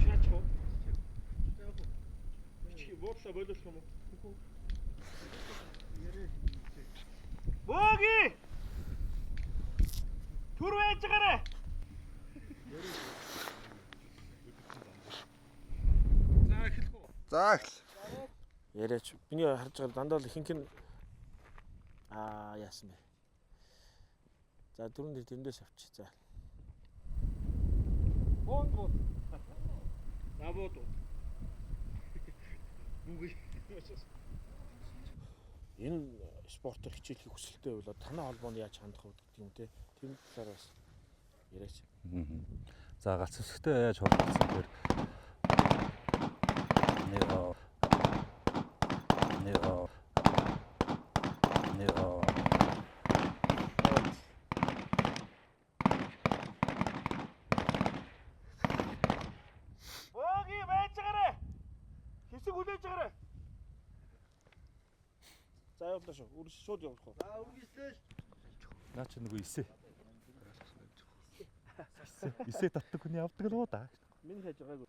шачо. Вот с собой дошло. 뭐기! 도로에 찍어라! За эхэл. Яриач. Миний харж байгаа дандаа л хинхэн яасан бэ. За дөрөв дээр дэндээс авчи. За. Вот. Работу. Энэ спортоор хичээлхийг хүсэлтэй болоод танай холбоонд яаж хандах вэ гэдэг юм те. Тийм талаар бас яриач. За галц өсгтэй яаж холбогдсон гэхээр 뭐기 왜 찍어라! 계속 올려 찍어라! За явуулааш. Үрс шууд явуулах. наа чи нөгөө исээ. Исээ татдаг хүний авдаг л уу да. Миний хайж байгаагүй.